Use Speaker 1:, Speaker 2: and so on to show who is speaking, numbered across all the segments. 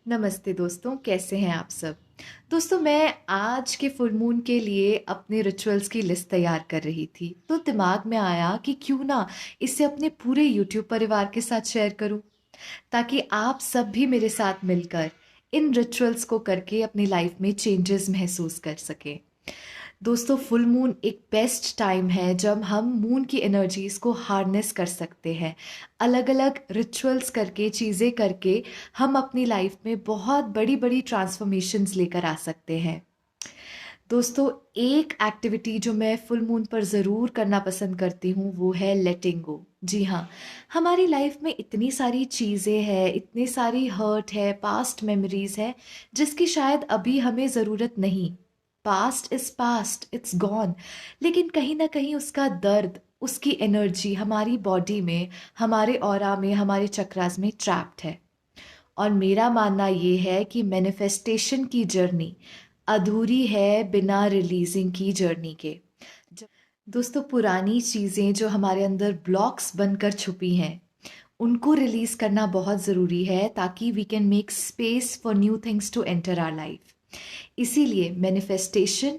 Speaker 1: नमस्ते दोस्तों, कैसे हैं आप सब। दोस्तों, मैं आज के फुल मून के लिए अपने रिचुअल्स की लिस्ट तैयार कर रही थी, तो दिमाग में आया कि क्यों ना इसे अपने पूरे यूट्यूब परिवार के साथ शेयर करूं, ताकि आप सब भी मेरे साथ मिलकर इन रिचुअल्स को करके अपनी लाइफ में चेंजेस महसूस कर सकें। दोस्तों, फुल मून एक बेस्ट टाइम है जब हम मून की एनर्जीज को हार्नेस कर सकते हैं। अलग अलग रिचुअल्स करके, चीज़ें करके हम अपनी लाइफ में बहुत बड़ी बड़ी ट्रांसफॉर्मेशंस लेकर आ सकते हैं। दोस्तों, एक एक्टिविटी जो मैं फुल मून पर ज़रूर करना पसंद करती हूँ वो है लेटिंग गो। जी हाँ, हमारी लाइफ में इतनी सारी चीज़ें हैं, इतनी सारी हर्ट है, पास्ट मेमोरीज है जिसकी शायद अभी हमें ज़रूरत नहीं। Past is past, it's gone. लेकिन कहीं ना कहीं उसका दर्द, उसकी एनर्जी हमारी बॉडी में, हमारे ऑरा में, हमारे चक्रास में ट्रैप्ड है। और मेरा मानना ये है कि मैनिफेस्टेशन की जर्नी अधूरी है बिना रिलीजिंग की जर्नी के। दोस्तों, पुरानी चीज़ें जो हमारे अंदर ब्लॉक्स बनकर छुपी हैं, उनको रिलीज करना बहुत ज़रूरी है ताकि we can make space for new things to enter our life. इसीलिए मैनिफेस्टेशन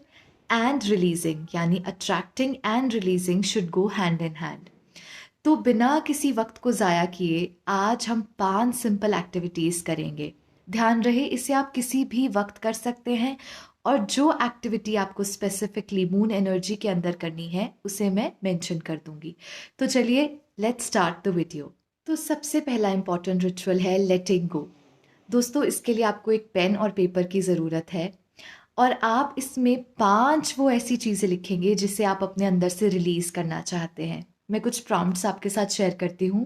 Speaker 1: एंड रिलीजिंग, यानी attracting and releasing, should go hand in hand. तो बिना किसी वक्त को ज़ाया किए आज हम 5 सिंपल एक्टिविटीज़ करेंगे। ध्यान रहे, इसे आप किसी भी वक्त कर सकते हैं, और जो एक्टिविटी आपको स्पेसिफिकली मून एनर्जी के अंदर करनी है उसे मैं मेंशन कर दूंगी। तो चलिए, लेट्स स्टार्ट द वीडियो। तो सबसे पहला इंपॉर्टेंट रिचुअल है लेटिंग गो। दोस्तों, इसके लिए आपको एक पेन और पेपर की ज़रूरत है, और आप इसमें 5 वो ऐसी चीज़ें लिखेंगे जिसे आप अपने अंदर से रिलीज़ करना चाहते हैं। मैं कुछ प्रॉम्प्ट्स आपके साथ शेयर करती हूँ।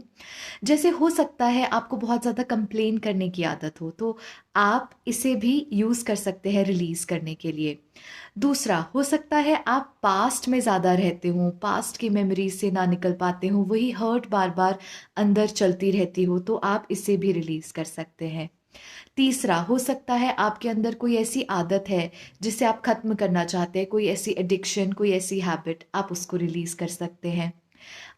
Speaker 1: जैसे हो सकता है आपको बहुत ज़्यादा कंप्लेन करने की आदत हो, तो आप इसे भी यूज़ कर सकते हैं रिलीज़ करने के लिए। दूसरा, हो सकता है आप पास्ट में ज़्यादा रहते हो, पास्ट की मेमोरीज से ना निकल पाते हो, वही हर्ट बार बार अंदर चलती रहती हो, तो आप इसे भी रिलीज़ कर सकते हैं। तीसरा, हो सकता है आपके अंदर कोई ऐसी आदत है जिसे आप खत्म करना चाहते हैं, कोई ऐसी एडिक्शन, कोई ऐसी हैबिट, आप उसको रिलीज कर सकते हैं।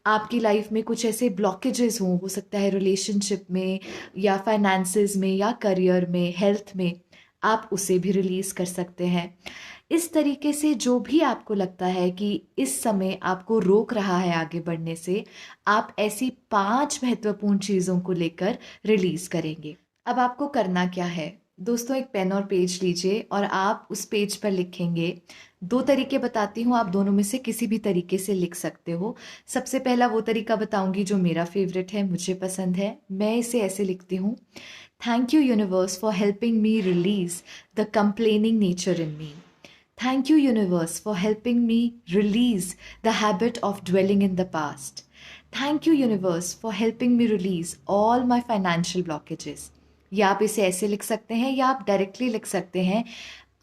Speaker 1: आपकी लाइफ में कुछ ऐसे ब्लॉकेजेस हों, हो सकता है रिलेशनशिप में या फाइनेंसेस में या करियर में, हेल्थ में, आप उसे भी रिलीज कर सकते हैं। इस तरीके से जो भी आपको लगता है कि इस समय आपको रोक रहा है आगे बढ़ने से, आप ऐसी 5 महत्वपूर्ण चीज़ों को लेकर रिलीज करेंगे। अब आपको करना क्या है। दोस्तों, एक पेन और पेज लीजिए और आप उस पेज पर लिखेंगे। 2 तरीके बताती हूँ, आप दोनों में से किसी भी तरीके से लिख सकते हो। सबसे पहला वो तरीका बताऊंगी जो मेरा फेवरेट है, मुझे पसंद है। मैं इसे ऐसे लिखती हूँ: thank you universe for helping me release the complaining nature in me. Thank you, universe, for helping me release the habit of dwelling in the past. Thank you, universe, for helping me release all my financial blockages. या आप इसे ऐसे लिख सकते हैं या आप directly लिख सकते हैं: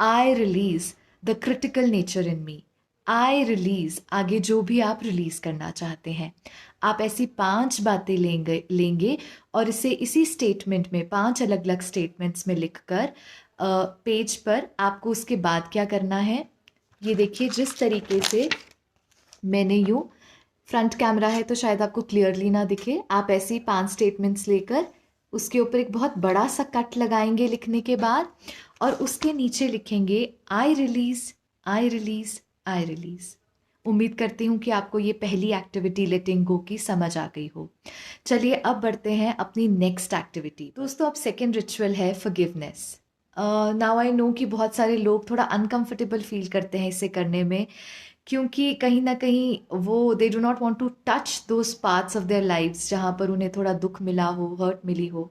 Speaker 1: I release the critical nature in me. I release, आगे जो भी आप रिलीज करना चाहते हैं। आप ऐसी 5 बातें लेंगे और इसे इसी स्टेटमेंट में, 5 अलग अलग स्टेटमेंट्स में लिखकर पेज पर आपको उसके बाद क्या करना है, ये देखिए जिस तरीके से मैंने यूं, फ्रंट कैमरा है तो शायद आपको क्लियरली ना दिखे, आप ऐसे ही 5 स्टेटमेंट्स लेकर उसके ऊपर एक बहुत बड़ा सा कट लगाएंगे लिखने के बाद, और उसके नीचे लिखेंगे: I release, I release, I release. उम्मीद करती हूँ कि आपको ये पहली एक्टिविटी लेटिंग गो की समझ आ गई हो। चलिए, अब बढ़ते हैं अपनी नेक्स्ट एक्टिविटी। दोस्तों, अब सेकेंड रिचुअल है फॉरगिवनेस। नाउ आई नो कि बहुत सारे लोग थोड़ा अनकंफर्टेबल फील करते हैं इसे करने में, क्योंकि कहीं ना कहीं वो they do not want to touch those parts of their lives जहाँ पर उन्हें थोड़ा दुख मिला हो, हर्ट मिली हो।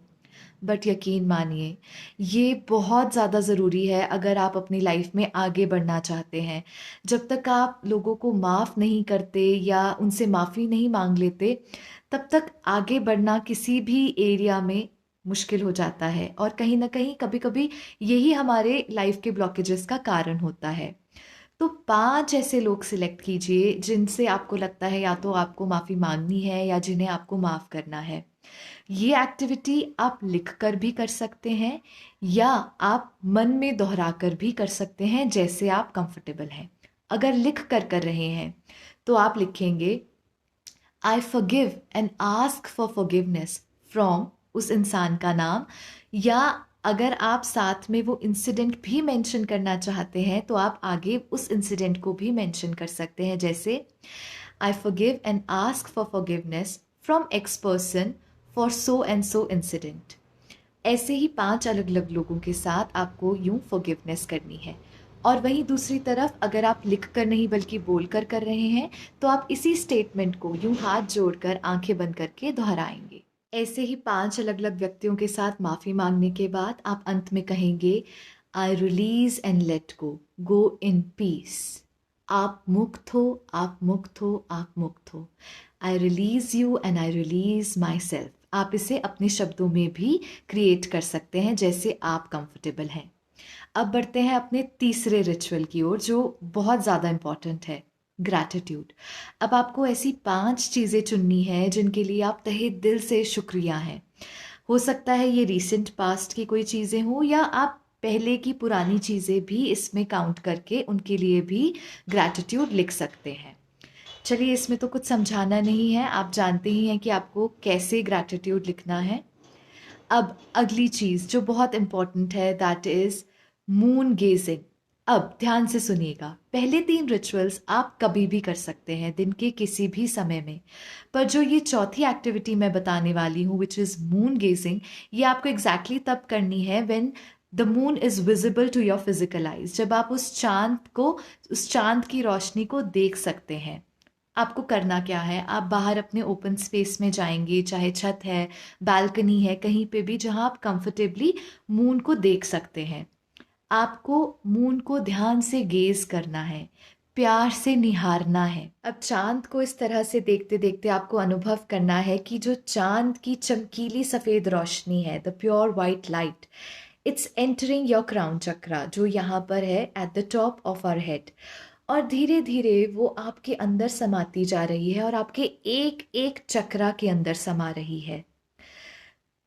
Speaker 1: बट यकीन मानिए, ये बहुत ज़्यादा ज़रूरी है अगर आप अपनी लाइफ में आगे बढ़ना चाहते हैं। जब तक आप लोगों को माफ़ नहीं करते या उनसे माफ़ी नहीं मांग लेते, तब तक आगे बढ़ना किसी भी एरिया में मुश्किल हो जाता है, और कहीं ना कहीं कभी कभी यही हमारे लाइफ के ब्लॉकेजेस का कारण होता है। तो 5 ऐसे लोग सिलेक्ट कीजिए जिनसे आपको लगता है या तो आपको माफ़ी मांगनी है या जिन्हें आपको माफ़ करना है। ये एक्टिविटी आप लिख कर भी कर सकते हैं या आप मन में दोहरा कर भी कर सकते हैं, जैसे आप कंफर्टेबल हैं। अगर लिख कर कर रहे हैं तो आप लिखेंगे: I forgive and ask for forgiveness from, उस इंसान का नाम, या अगर आप साथ में वो इंसिडेंट भी मेंशन करना चाहते हैं तो आप आगे उस इंसिडेंट को भी मेंशन कर सकते हैं, जैसे I forgive and ask for forgiveness from x person for so and so incident. ऐसे ही 5 अलग अलग लोगों के साथ आपको यूं फॉरगिवनेस करनी है। और वहीं दूसरी तरफ अगर आप लिख कर नहीं बल्कि बोल कर रहे हैं तो आप इसी स्टेटमेंट को यूं हाथ जोड़कर आंखें बंद करके दोहराएंगे। ऐसे ही 5 अलग अलग व्यक्तियों के साथ माफ़ी मांगने के बाद आप अंत में कहेंगे I release and let go, go in peace. आप मुक्त हो, आप मुक्त हो, आप मुक्त हो। I release you and I release my self. आप इसे अपने शब्दों में भी क्रिएट कर सकते हैं जैसे आप कंफर्टेबल हैं। अब बढ़ते हैं अपने तीसरे रिचुअल की ओर जो बहुत ज़्यादा इम्पॉर्टेंट है, ग्रैटिट्यूड। अब आपको ऐसी 5 चीज़ें चुननी है जिनके लिए आप तहे दिल से शुक्रिया हैं। हो सकता है ये रीसेंट पास्ट की कोई चीज़ें हो या आप पहले की पुरानी चीज़ें भी इसमें काउंट करके उनके लिए भी ग्रैटिट्यूड लिख सकते हैं। चलिए, इसमें तो कुछ समझाना नहीं है, आप जानते ही हैं कि आपको कैसे ग्रैटिट्यूड लिखना है। अब अगली चीज़ जो बहुत इम्पॉर्टेंट है दैट इज़ मून गेजिंग। अब ध्यान से सुनिएगा, पहले 3 रिचुअल्स आप कभी भी कर सकते हैं दिन के किसी भी समय में, पर जो ये चौथी एक्टिविटी मैं बताने वाली हूँ विच इज़ मून गेजिंग, ये आपको एग्जैक्टली तब करनी है when the moon is visible to your physical eyes, जब आप उस चांद की रोशनी को देख सकते हैं। आपको करना क्या है, आप बाहर अपने ओपन स्पेस में जाएंगे, चाहे छत है, बालकनी है, कहीं पे भी जहां आप कंफर्टेबली मून को देख सकते हैं। आपको मून को ध्यान से गेज करना है, प्यार से निहारना है। अब चांद को इस तरह से देखते देखते आपको अनुभव करना है कि जो चांद की चमकीली सफ़ेद रोशनी है, the pure white light, it's entering your crown chakra जो यहाँ पर है at the top of our head, और धीरे धीरे वो आपके अंदर समाती जा रही है और आपके एक एक चक्रा के अंदर समा रही है।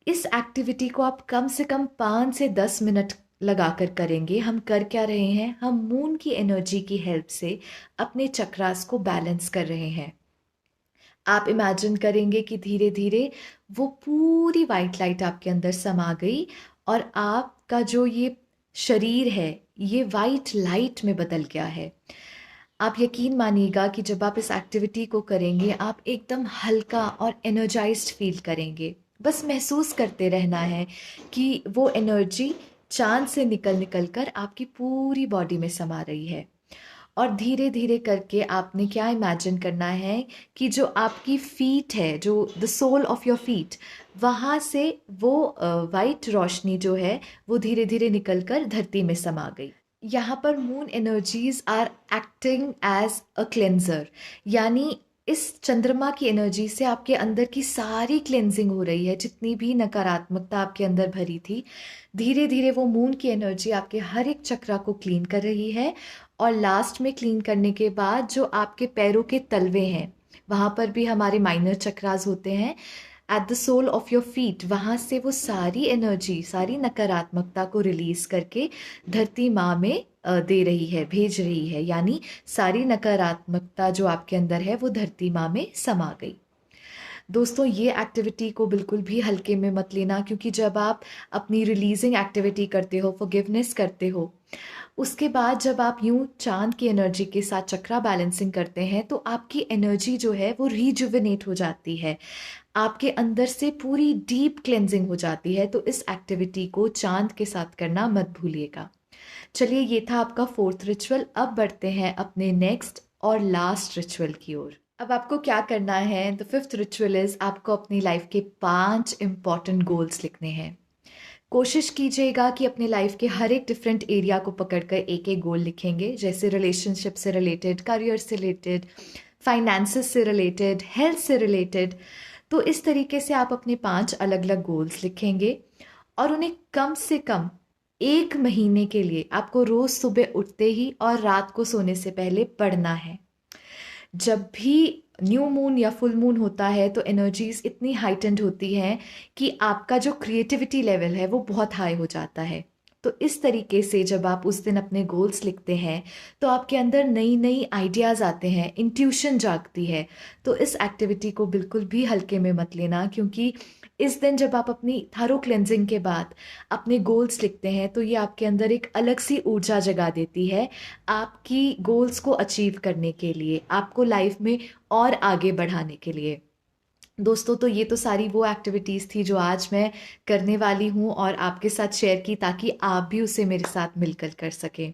Speaker 1: इस एक्टिविटी को आप कम से कम 5 से 10 मिनट लगाकर करेंगे। हम कर क्या रहे हैं, हम मून की एनर्जी की हेल्प से अपने चक्रास को बैलेंस कर रहे हैं। आप इमेजिन करेंगे कि धीरे धीरे वो पूरी वाइट लाइट आपके अंदर समा गई और आपका जो ये शरीर है ये वाइट लाइट में बदल गया है। आप यकीन मानिएगा कि जब आप इस एक्टिविटी को करेंगे आप एकदम हल्का और एनर्जाइज्ड फील करेंगे। बस महसूस करते रहना है कि वो एनर्जी चांद से निकल निकल कर आपकी पूरी बॉडी में समा रही है। और धीरे धीरे करके आपने क्या इमेजिन करना है कि जो आपकी फीट है, जो the sole of your feet, वहाँ से वो वाइट रोशनी जो है वो धीरे धीरे निकल कर धरती में समा गई। यहाँ पर moon energies are acting as a cleanser, यानी इस चंद्रमा की एनर्जी से आपके अंदर की सारी क्लेंजिंग हो रही है, जितनी भी नकारात्मकता आपके अंदर भरी थी, धीरे धीरे वो मून की एनर्जी आपके हर एक चक्रा को क्लीन कर रही है। और लास्ट में क्लीन करने के बाद जो आपके पैरों के तलवे हैं, वहाँ पर भी हमारे माइनर चक्रास होते हैं, at the sole of your feet, वहाँ से वो सारी एनर्जी, सारी नकारात्मकता को रिलीज करके धरती माँ में दे रही है, भेज रही है, यानी सारी नकारात्मकता जो आपके अंदर है वो धरती माँ में समा गई। दोस्तों, ये एक्टिविटी को बिल्कुल भी हल्के में मत लेना, क्योंकि जब आप अपनी रिलीजिंग एक्टिविटी करते हो, फॉरगिवनेस करते हो, उसके बाद जब आप यूं चांद की एनर्जी के साथ चक्रा बैलेंसिंग करते हैं तो आपकी एनर्जी जो है वो रिजुविनेट हो जाती है, आपके अंदर से पूरी डीप क्लेंजिंग हो जाती है। तो इस एक्टिविटी को चांद के साथ करना मत भूलिएगा। चलिए, ये था आपका 4th रिचुअल। अब बढ़ते हैं अपने नेक्स्ट और लास्ट रिचुअल की ओर। अब आपको क्या करना है, द 5th रिचुअल इज आपको अपनी लाइफ के 5 इंपॉर्टेंट गोल्स लिखने हैं। कोशिश कीजिएगा कि अपने लाइफ के हर एक डिफरेंट एरिया को पकड़कर एक एक गोल लिखेंगे, जैसे रिलेशनशिप से रिलेटेड, करियर से रिलेटेड, फाइनेंसेस से रिलेटेड, हेल्थ से रिलेटेड। तो इस तरीके से आप अपने 5 अलग अलग गोल्स लिखेंगे और उन्हें कम से कम 1 महीने के लिए आपको रोज़ सुबह उठते ही और रात को सोने से पहले पढ़ना है। जब भी न्यू मून या फुल मून होता है तो एनर्जीज इतनी हाइटेंड होती हैं कि आपका जो क्रिएटिविटी लेवल है वो बहुत हाई हो जाता है। तो इस तरीके से जब आप उस दिन अपने गोल्स लिखते हैं तो आपके अंदर नई नई आइडियाज़ आते हैं, इंट्यूशन जागती है। तो इस एक्टिविटी को बिल्कुल भी हल्के में मत लेना, क्योंकि इस दिन जब आप अपनी थारो क्लेंजिंग के बाद अपने गोल्स लिखते हैं तो ये आपके अंदर एक अलग सी ऊर्जा जगा देती है आपकी गोल्स को अचीव करने के लिए, आपको लाइफ में और आगे बढ़ाने के लिए। दोस्तों, तो ये तो सारी वो एक्टिविटीज़ थी जो आज मैं करने वाली हूँ और आपके साथ शेयर की, ताकि आप भी उसे मेरे साथ मिलकर कर सकें।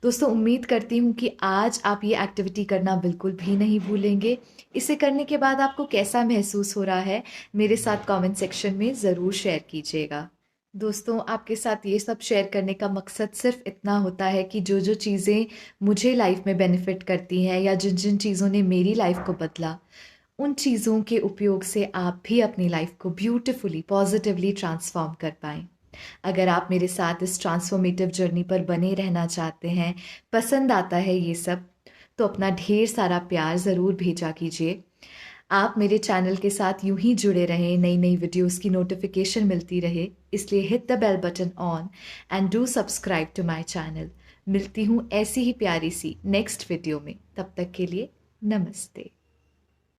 Speaker 1: दोस्तों, उम्मीद करती हूँ कि आज आप ये एक्टिविटी करना बिल्कुल भी नहीं भूलेंगे। इसे करने के बाद आपको कैसा महसूस हो रहा है, मेरे साथ कमेंट सेक्शन में ज़रूर शेयर कीजिएगा। दोस्तों, आपके साथ ये सब शेयर करने का मकसद सिर्फ इतना होता है कि जो जो चीज़ें मुझे लाइफ में बेनिफिट करती हैं या जिन जिन चीज़ों ने मेरी लाइफ को बदला, उन चीज़ों के उपयोग से आप भी अपनी लाइफ को ब्यूटिफुली पॉजिटिवली ट्रांसफॉर्म कर पाएँ। अगर आप मेरे साथ इस ट्रांसफॉर्मेटिव जर्नी पर बने रहना चाहते हैं, पसंद आता है ये सब, तो अपना ढेर सारा प्यार ज़रूर भेजा कीजिए। आप मेरे चैनल के साथ यूं ही जुड़े रहें, नई नई वीडियोस की नोटिफिकेशन मिलती रहे, इसलिए hit the bell button on and do subscribe to my channel. मिलती हूँ ऐसी ही प्यारी सी नेक्स्ट वीडियो में, तब तक के लिए नमस्ते।